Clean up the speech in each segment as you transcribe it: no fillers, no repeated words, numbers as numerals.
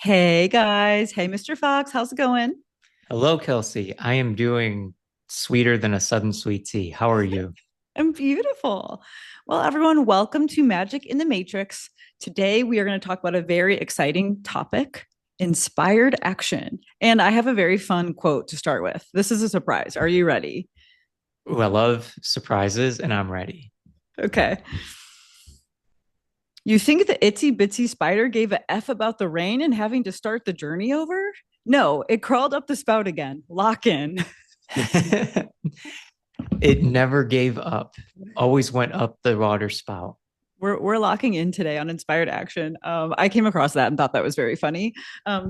Hey guys. Hey, Mr. Fox. How's it going? Hello, Kelsey. I am doing sweeter than a sudden sweet tea. How are you? I'm beautiful. Well, everyone, welcome to Magic in the Matrix. Today, we are going to talk about a very exciting topic, inspired action. And I have a very fun quote to start with. This is a surprise. Are you ready? Ooh, I love surprises and I'm ready. Okay. You think the itsy bitsy spider gave a F about the rain and having to start the journey over? No, it crawled up the spout again. Lock in. It never gave up, always went up the water spout. We're locking in today on inspired action. I came across that and thought that was very funny,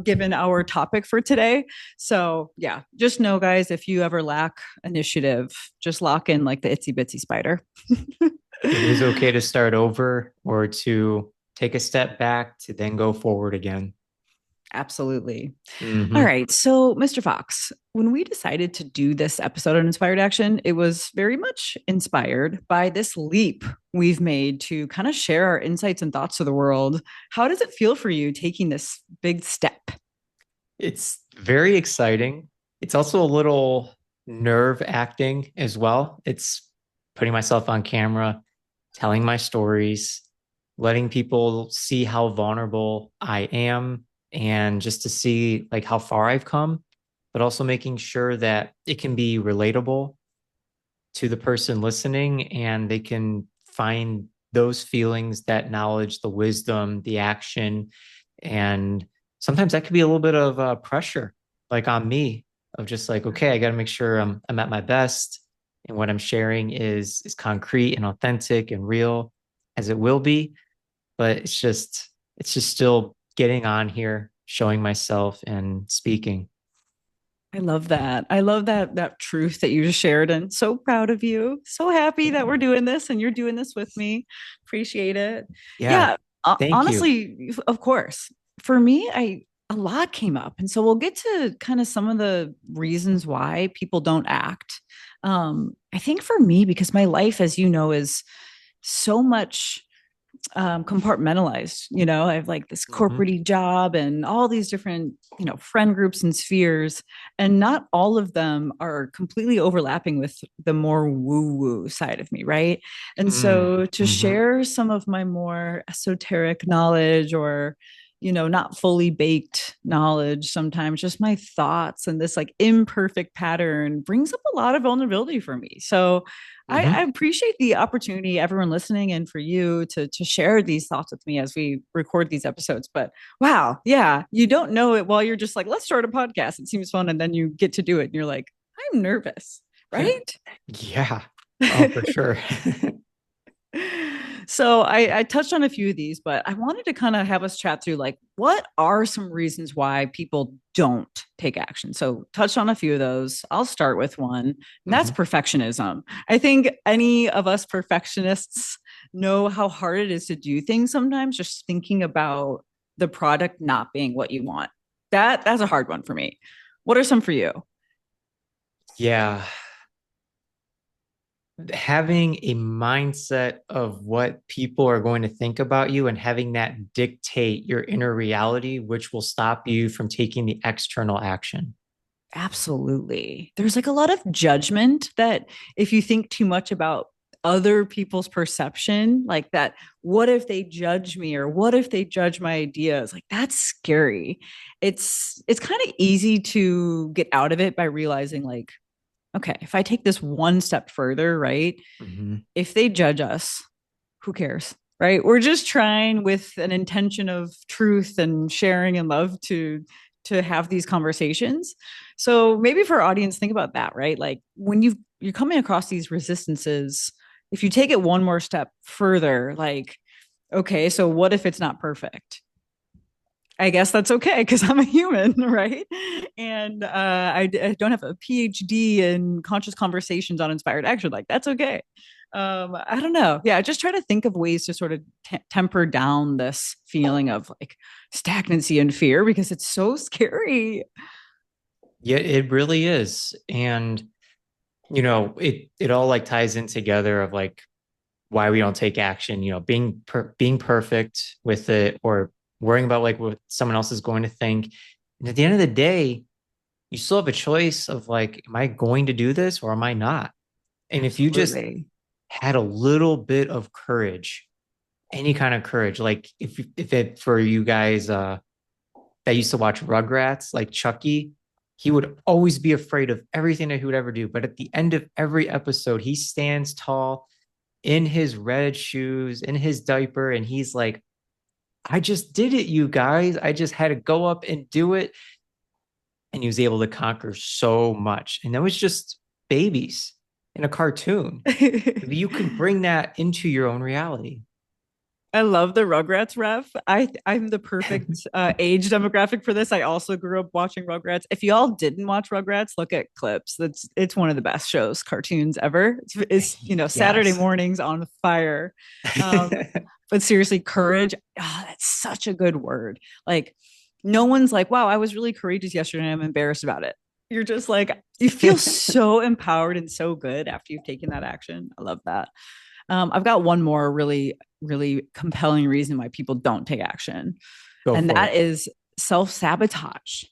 given our topic for today. So yeah, just know, guys, if you ever lack initiative, just lock in like the itsy bitsy spider. It is okay to start over or to take a step back to then go forward again. Absolutely. All Hmm. right. So, Mr. Fox, when we decided to do this episode on inspired action, it was very much inspired by this leap we've made to kind of share our insights and thoughts to the world. How does it feel for you taking this big step? It's very exciting. It's also a little nerve acting as well. It's putting myself on camera, telling my stories, letting people see how vulnerable I am, and just to see like how far I've come, but also making sure that it can be relatable to the person listening and they can find those feelings, that knowledge, the wisdom, the action. And sometimes that could be a little bit of pressure, like on me, of just like, okay, I got to make sure I'm at my best. And what I'm sharing is concrete and authentic and real as it will be. But it's just still getting on here, showing myself and speaking. I love that. I love that truth that you just shared and so proud of you. So happy that we're doing this and you're doing this with me. Appreciate it. Yeah. Yeah, Thank you. honestly, of course. For me, I a lot came up. And so we'll get to kind of some of the reasons why people don't act. I think for me because my life as you know is so much compartmentalized. I have like this Hmm. corporate job and all these different, friend groups and spheres. And not all of them are completely overlapping with the more woo woo side of me. Right. And so to Mm-hmm. share some of my more esoteric knowledge or, not fully baked knowledge, sometimes just my thoughts and this like imperfect pattern brings up a lot of vulnerability for me. So I Hmm. appreciate the opportunity, everyone listening, and for you to share these thoughts with me as we record these episodes. But wow, yeah, you don't know it while you're just like, let's start a podcast. It seems fun, and then you get to do it, and you're like, I'm nervous, right? Yeah. Oh, for sure. So I touched on a few of these, but I wanted to kind of have us chat through like what are some reasons why people don't take action. So touched on a few of those. I'll start with one, and that's Hmm. perfectionism. I think any of us perfectionists know how hard it is to do things sometimes, just thinking about the product not being what you want. That's a hard one for me. What are some for you? Yeah. Having a mindset of what people are going to think about you and having that dictate your inner reality, which will stop you from taking the external action. Absolutely. There's like a lot of judgment that if you think too much about other people's perception, like that, what if they judge me or what if they judge my ideas? Like that's scary. It's kind of easy to get out of it by realizing like, okay, if I take this one step further, right? Hmm. If they judge us, who cares? Right? We're just trying with an intention of truth and sharing and love to have these conversations. So maybe for our audience, think about that, right? Like when you're coming across these resistances, if you take it one more step further, like, okay, so what if it's not perfect? I guess that's okay because I'm a human, right? And I don't have a PhD in conscious conversations on inspired action. Like that's okay. I don't know. Yeah, just try to think of ways to sort of temper down this feeling of like stagnancy and fear because it's so scary. Yeah, it really is. And it all like ties in together of like why we don't take action, being perfect with it or worrying about like what someone else is going to think. And at the end of the day, you still have a choice of like, am I going to do this or am I not? And if you just Absolutely. had a little bit of courage, any kind of courage, like if it for you guys that used to watch Rugrats, like Chucky, he would always be afraid of everything that he would ever do. But at the end of every episode, he stands tall in his red shoes, in his diaper, and he's like, I just did it, you guys. I just had to go up and do it. And he was able to conquer so much. And that was just babies in a cartoon. You can bring that into your own reality. I love the Rugrats ref. I'm the perfect age demographic for this. I also grew up watching Rugrats. If y'all didn't watch Rugrats, look at clips. It's one of the best shows, cartoons ever. It's Saturday Yes. mornings on fire. Um, but seriously, courage. Oh, that's such a good word. Like no one's like, wow, I was really courageous yesterday and I'm embarrassed about it. You're just like you feel so empowered and so good after you've taken that action. I love that. I've got one more really, really compelling reason why people don't take action, Go and for that it. is self sabotage.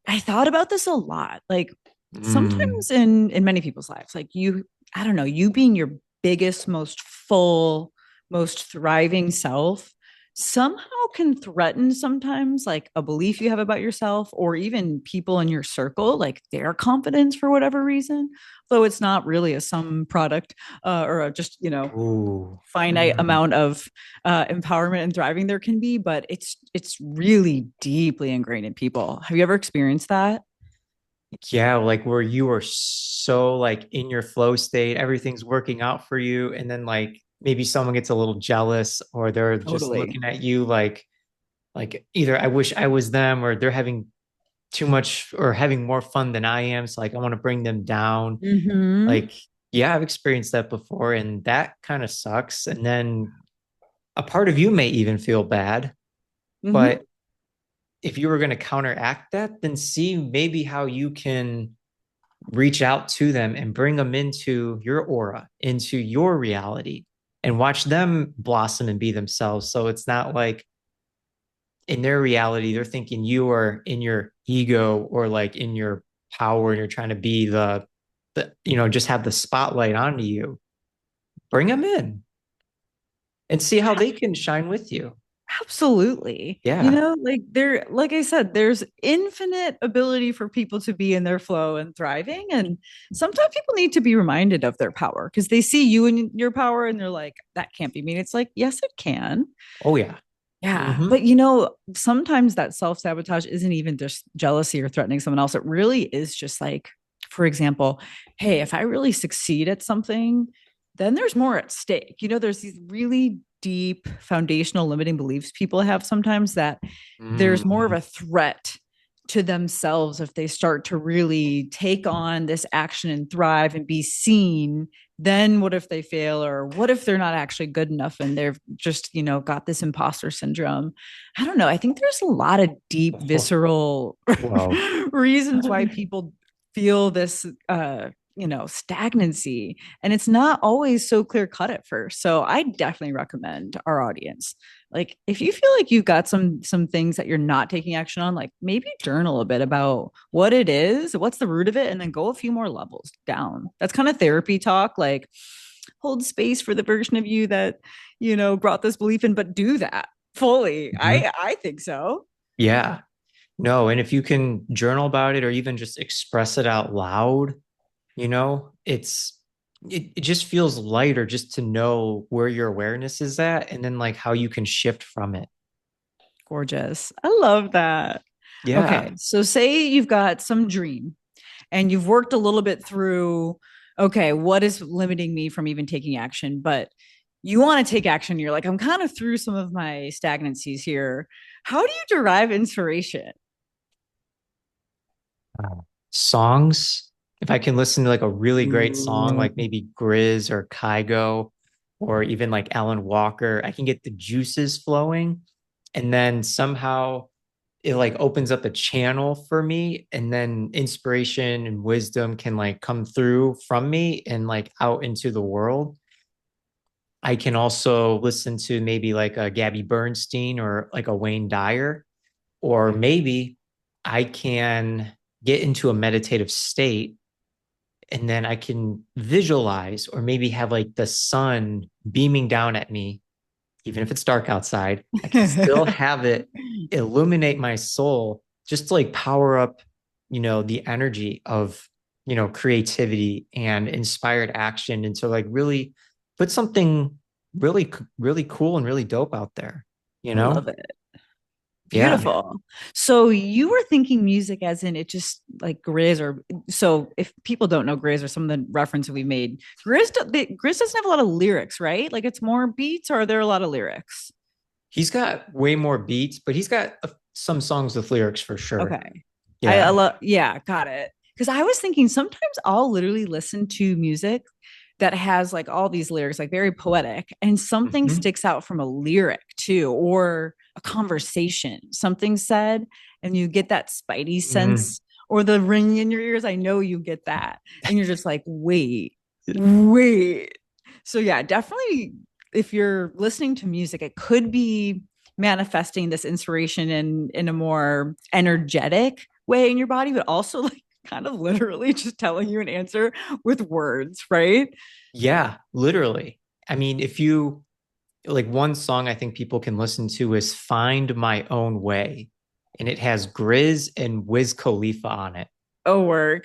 I thought about this a lot. Like Mm, sometimes in many people's lives, like I don't know, you being your biggest, most full, most thriving self somehow can threaten sometimes like a belief you have about yourself or even people in your circle like their confidence for whatever reason, though it's not really a sum product or a just ooh. finite Mm. amount of empowerment and thriving there can be, but it's really deeply ingrained in people. Have you ever experienced that? Yeah, like where you are so like in your flow state, everything's working out for you, and then like maybe someone gets a little jealous or they're just Totally. looking at you like either I wish I was them or they're having too much or having more fun than I am. So like I want to bring them down. Mm-hmm. Like, yeah, I've experienced that before and that kind of sucks. And then a part of you may even feel bad, Mm-hmm. but if you were going to counteract that, then see maybe how you can reach out to them and bring them into your aura, into your reality, and watch them blossom and be themselves. So it's not like in their reality, they're thinking you are in your ego or like in your power and you're trying to be just have the spotlight onto you. Bring them in and see how they can shine with you. Absolutely. Yeah. Like like I said, there's infinite ability for people to be in their flow and thriving. And sometimes people need to be reminded of their power because they see you in your power and they're like, that can't be me. It's like, yes, it can. Oh, yeah. Yeah. Hmm. But sometimes that self sabotage isn't even just jealousy or threatening someone else. It really is just like, for example, hey, if I really succeed at something, then there's more at stake. There's these really deep foundational limiting beliefs people have sometimes that there's more of Mm. a threat to themselves if they start to really take on this action and thrive and be seen. Then what if they fail, or what if they're not actually good enough and they've just got this imposter syndrome? I don't know, I think there's a lot of deep visceral Whoa. reasons why people feel this stagnancy, and it's not always so clear cut at first. So I definitely recommend our audience, like if you feel like you've got some things that you're not taking action on, like maybe journal a bit about what it is, what's the root of it, and then go a few more levels down. That's kind of therapy talk, like hold space for the version of you that brought this belief in, but do that fully. Mhm. I think so. Yeah. No, and if you can journal about it or even just express it out loud, it just feels lighter just to know where your awareness is at and then like how you can shift from it. Gorgeous, I love that. Okay, Yeah. so say you've got some dream and you've worked a little bit through, okay, what is limiting me from even taking action? But you want to take action. You're like, I'm kind of through some of my stagnancies here. How do you derive inspiration? Songs, if I can listen to like a really great song, Ooh. like maybe Grizz or Kygo or even like Alan Walker, I can get the juices flowing and then somehow it like opens up a channel for me and then inspiration and wisdom can like come through from me and like out into the world. I can also listen to maybe like a Gabby Bernstein or like a Wayne Dyer, or maybe I can get into a meditative state and then I can visualize or maybe have like the sun beaming down at me, even if it's dark outside. I can still have it illuminate my soul just to like power up, the energy of, creativity and inspired action. And so like really put something really, really cool and really dope out there, you I love know? it. Yeah. Beautiful. So you were thinking music as in it just like Grizz, or so if people don't know Grizz or some of the reference we made, Grizz doesn't have a lot of lyrics, right? Like it's more beats, or are there a lot of lyrics? He's got way more beats, but he's got some songs with lyrics for sure. Okay. I Yeah. love, yeah, got it. Because I was thinking sometimes I'll literally listen to music that has like all these lyrics, like very poetic, and something Mhm. sticks out from a lyric too, or a conversation, something said, and you get that spidey Mm. sense or the ring in your ears. I know you get that. And you're just like, wait, wait. So, yeah, definitely if you're listening to music, it could be manifesting this inspiration in a more energetic way in your body, but also like kind of literally just telling you an answer with words, right? Yeah, literally. I mean, if you like one song I think people can listen to is Find My Own Way, and it has Grizz and Wiz Khalifa on it. Oh, work.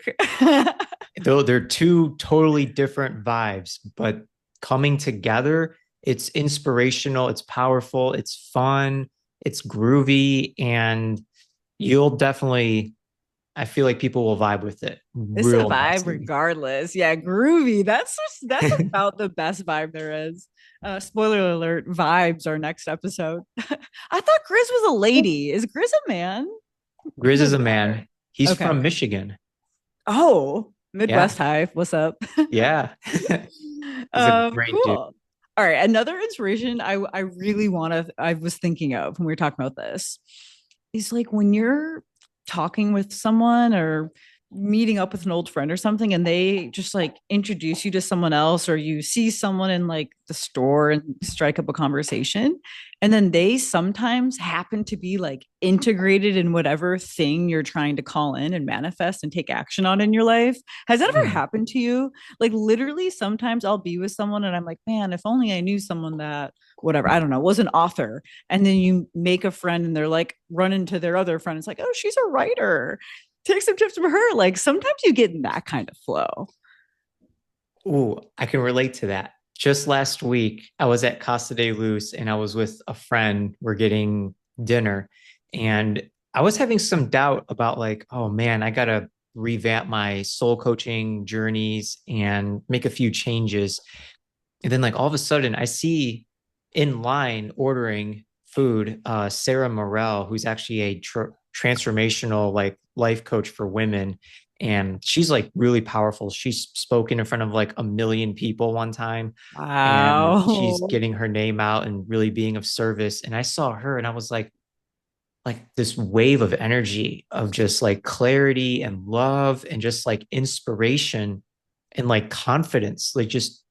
Though they're two totally different vibes, but coming together, it's inspirational, it's powerful, it's fun, it's groovy, and you'll definitely, I feel like people will vibe with it It's a real vibe nicely. regardless. Yeah, groovy. That's about the best vibe there is. Spoiler alert, vibes our next episode. I thought Grizz was a lady. Is Grizz a man? Grizz is Doesn't a matter. man. He's from Okay. Michigan. Oh, Yeah. Midwest Hive. What's up? Yeah. He's a great dude. Cool. All right. Another inspiration I really want to, I was thinking of when we were talking about this is like when you're talking with someone or meeting up with an old friend or something, and they just like introduce you to someone else, or you see someone in like the store and strike up a conversation, and then they sometimes happen to be like integrated in whatever thing you're trying to call in and manifest and take action on in your life. Has that ever Mm. happened to you? Like literally sometimes I'll be with someone and I'm like, man, if only I knew someone that whatever, I don't know, was an author. And then you make a friend and they're like run into their other friend. It's like, oh, she's a writer. Take some tips from her. Like sometimes you get in that kind of flow. Ooh, I can relate to that. Just last week, I was at Casa de Luz and I was with a friend. We're getting dinner. And I was having some doubt about, like, oh man, I gotta revamp my soul coaching journeys and make a few changes. And then, like, all of a sudden, I see in line ordering food, Sarah Morel, who's actually a transformational like life coach for women. And she's like really powerful. She's spoken in front of like a million people one time, and she's Wow. getting her name out and really being of service. And I saw her and I was like this wave of energy of just like clarity and love and just like inspiration and like confidence, like just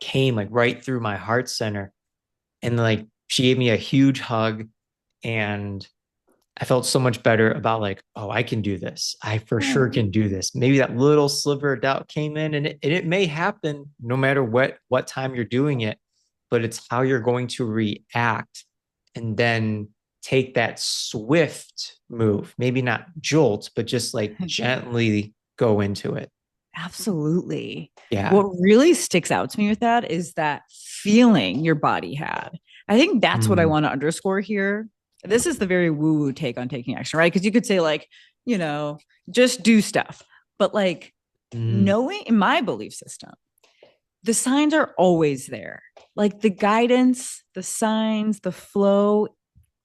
came like right through my heart center. And like she gave me a huge hug, and I felt so much better about like, oh, I can do this. I for sure Oh, can do this. Maybe that little sliver of doubt came in, and it may happen no matter what time you're doing it, but it's how you're going to react and then take that swift move. Maybe not jolt, but just like gently go into it. absolutely. Yeah. What really sticks out to me with that is that feeling your body had. I think that's what I Mm, want to underscore here. This is the very woo woo take on taking action, right? Because you could say, like, you know, just do stuff. But like mm, knowing in my belief system, the signs are always there. Like the guidance, the signs, the flow,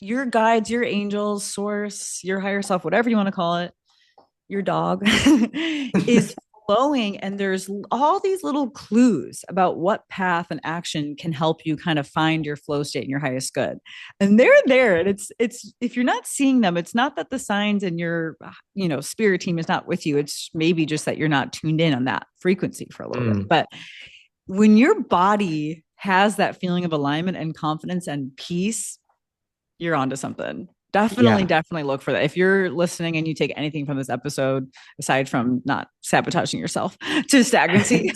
your guides, your angels, source, your higher self, whatever you want to call it, your dog is flowing. And there's all these little clues about what path and action can help you kind of find your flow state and your highest good. And they're there. And it's, if you're not seeing them, it's not that the signs and your, spirit team is not with you. It's maybe just that you're not tuned in on that frequency for a little bit. mm. But when your body has that feeling of alignment and confidence and peace, you're onto something. Yeah. Definitely look for that. If you're listening and you take anything from this episode, aside from not sabotaging yourself to stagnancy,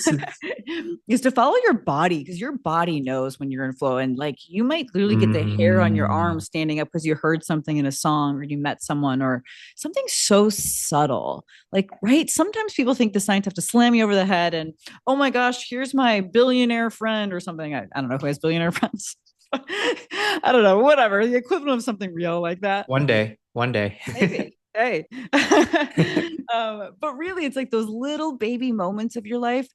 is to follow your body, because your body knows when you're in flow. And like you might literally get the hair on your arm Mm, standing up because you heard something in a song or you met someone or something so subtle. Like, right? Sometimes people think the signs have to slam you over the head and, oh my gosh, here's my billionaire friend or something. I don't know who has billionaire friends. I don't know, whatever, the equivalent of something real like that. one day, one day. Maybe. Hey. But really, it's like those little baby moments of your life.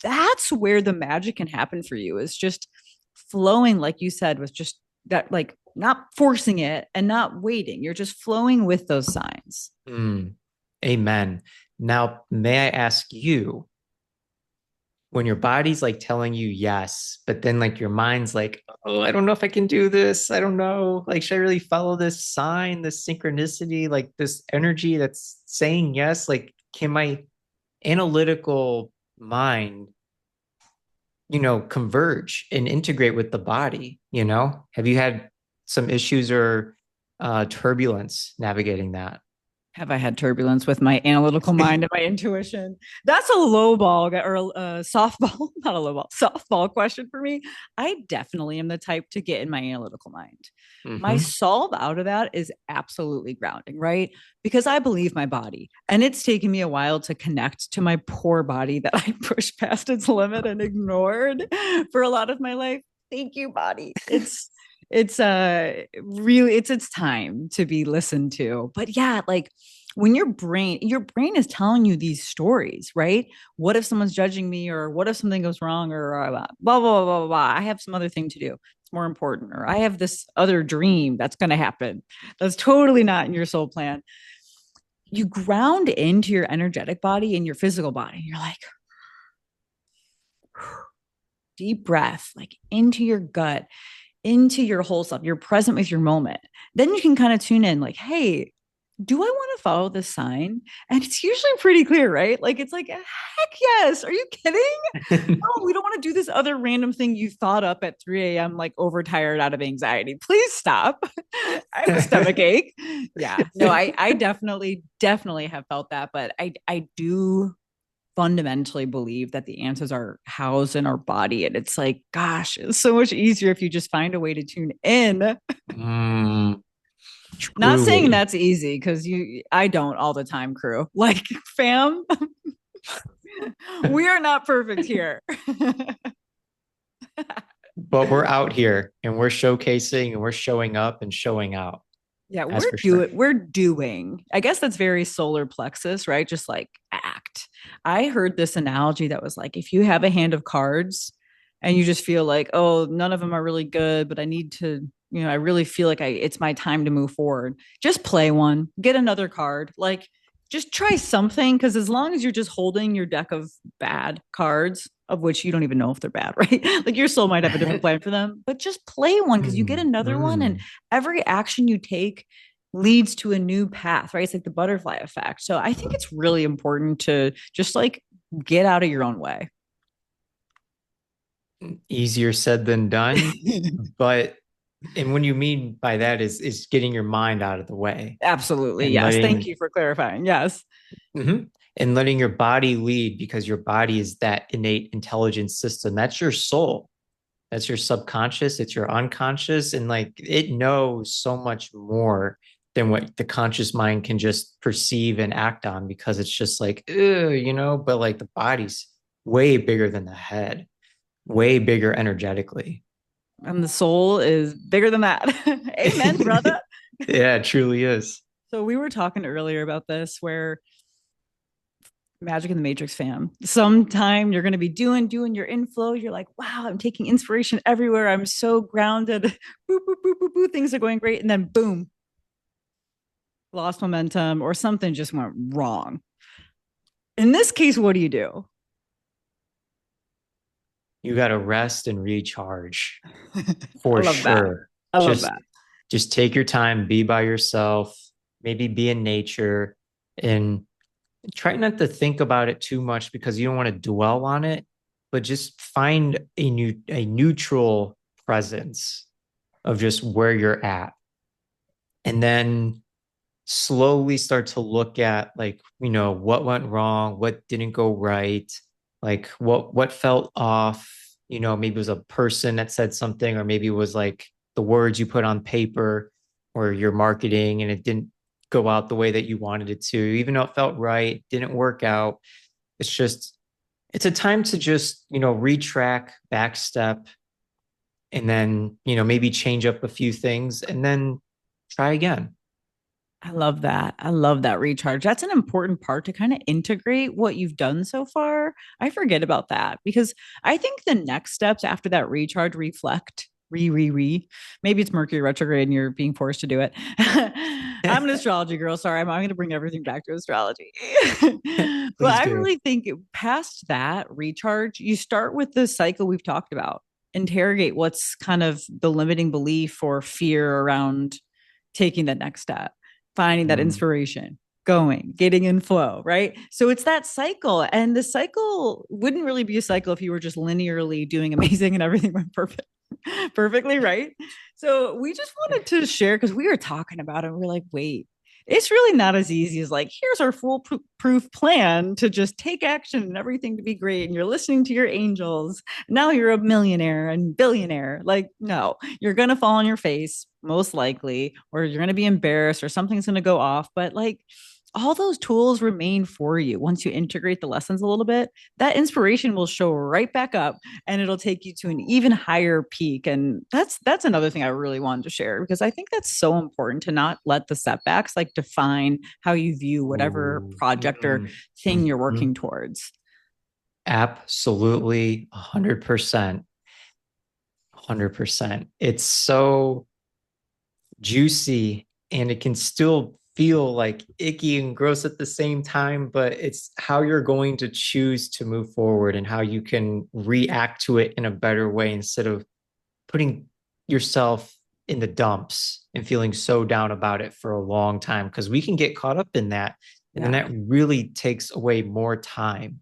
That's where the magic can happen for you, is just flowing, like you said, with just that, like not forcing it and not waiting. You're just flowing with those signs. Mm, amen. Now, may I ask you, when your body's like telling you yes, but then like your mind's like, oh, I don't know if I can do this. I don't know. Like, should I really follow this sign, this synchronicity, like this energy that's saying yes? Like, can my analytical mind, converge and integrate with the body? Have you had some issues or turbulence navigating that? Have I had turbulence with my analytical mind and my intuition? That's a low ball or a softball, not a low ball, softball question for me. I definitely am the type to get in my analytical mind. My Hmm. solve out of that is absolutely grounding, right? Because I believe my body. And it's taken me a while to connect to my poor body that I pushed past its limit and ignored for a lot of my life. Thank you, body. It's really, it's time to be listened to. But yeah, like when your brain is telling you these stories, right? What if someone's judging me, or what if something goes wrong, or blah blah blah blah blah. I have some other thing to do, it's more important, or I have this other dream that's going to happen that's totally not in your soul plan. You ground into your energetic body and your physical body. You're like, deep breath, like into your gut, into your whole self. You're present with your moment. Then you can kind of tune in, like, hey, do I want to follow this sign? And it's usually pretty clear, right? Like, it's like, heck yes. Are you kidding? No, we don't want to do this other random thing you thought up at 3 a.m., like overtired out of anxiety. Please stop. I have a stomach ache. Yeah. No, I definitely have felt that. But I do fundamentally believe that the answers are housed in our body. And it's like, gosh, it's so much easier if you just find a way to tune in. Mm, Not saying truly. that's easy, because I don't all the time, crew. Like, fam, we are not perfect here. But we're out here and we're showcasing and we're showing up and showing out. Yeah, That's for sure. we're doing. I guess that's very solar plexus, right? Just like act. I heard this analogy that was like, if you have a hand of cards and you just feel like, oh, none of them are really good, but I need to, I really feel like it's my time to move forward. Just play one, get another card. Like, just try something, because as long as you're just holding your deck of bad cards, of which you don't even know if they're bad, right? Like your soul might have a different plan for them, but just play one, because you get Mm, another one, and mm. every action you take leads to a new path, right? It's like the butterfly effect. So I think it's really important to just like get out of your own way. Easier said than done. But and what you mean by that is getting your mind out of the way Absolutely. and Yes. Thank letting you for clarifying. Yes. mhm, and letting your body lead, because your body is that innate intelligence system. That's your soul. That's your subconscious, it's your unconscious, and like it knows so much more than what the conscious mind can just perceive and act on, because it's just like, but like the body's way bigger than the head, way bigger energetically. And the soul is bigger than that. Amen, brother. Yeah, it truly is. So we were talking earlier about this, where Magic in the Matrix, fam. Sometime you're going to be doing your inflow. You're like, wow, I'm taking inspiration everywhere. I'm so grounded. Boop, boop, boop, boop, boop. Things are going great. And then boom, lost momentum, or something just went wrong. In this case, what do you do? You got to rest and recharge I for love that. sure. I love Just that. just take your time, be by yourself, maybe be in nature, and try not to think about it too much, because you don't want to dwell on it. but just find a neutral presence of just where you're at. And then slowly start to look at, like, what went wrong, what didn't go right, like what felt off. Maybe it was a person that said something, or maybe it was like the words you put on paper or your marketing and it didn't go out the way that you wanted it to, even though it felt right, didn't work out. It's a time to just, retrack, backstep, and then, maybe change up a few things and then try again. I love that. I love that recharge. That's an important part to kind of integrate what you've done so far. I forget about that because I think the next steps after that recharge, reflect, re. Maybe it's Mercury retrograde and you're being forced to do it. I'm an astrology girl. Sorry, I'm going to bring everything back to astrology. But Please I do. really think past that recharge, you start with the cycle we've talked about. Interrogate what's kind of the limiting belief or fear around taking the next step, finding that Mm. inspiration, going, getting in flow, right? So it's that cycle. And the cycle wouldn't really be a cycle if you were just linearly doing amazing and everything went perfectly right. So we just wanted to share because we were talking about it. We're like, wait, it's really not as easy as like, here's our foolproof plan to just take action and everything to be great. And you're listening to your angels. Now you're a millionaire and billionaire. Like, no, you're going to fall on your face, most likely, or you're going to be embarrassed or something's going to go off. But like, all those tools remain for you once you integrate the lessons a little bit. That inspiration will show right back up and it'll take you to an even higher peak. And that's another thing I really wanted to share because I think that's so important to not let the setbacks like define how you view whatever Ooh. project or Mm. thing you're Mhm. working towards. Absolutely, 100%. 100%. It's so juicy and it can still feel like icky and gross at the same time, but it's how you're going to choose to move forward and how you can react to it in a better way instead of putting yourself in the dumps and feeling so down about it for a long time, because we can get caught up in that. And then Yeah. that really takes away more time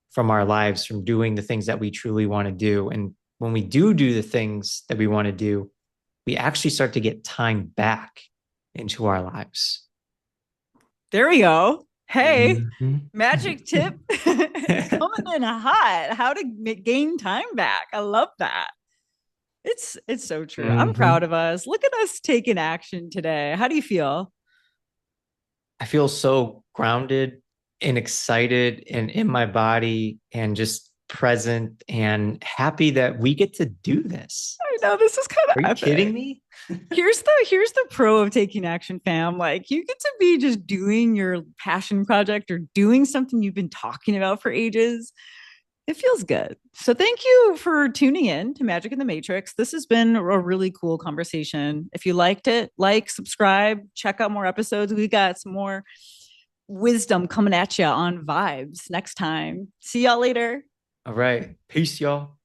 from our lives, from doing the things that we truly want to do. And when we do the things that we want to do, we actually start to get time back into our lives. There we go. Hey, Mhm. magic tip. It's coming in hot. How to gain time back. I love that. It's so true. I'm proud Mhm. of us. Look at us taking action today. How do you feel? I feel so grounded and excited and in my body and just present and happy that we get to do this. I know this is kind of Are you kidding epic. me? Here's the pro of taking action, fam. Like you get to be just doing your passion project or doing something you've been talking about for ages. It feels good. So thank you for tuning in to Magic in the Matrix. This has been a really cool conversation. If you liked it, like, subscribe, check out more episodes. We got some more wisdom coming at you on vibes next time. See y'all later. All right. Peace, y'all.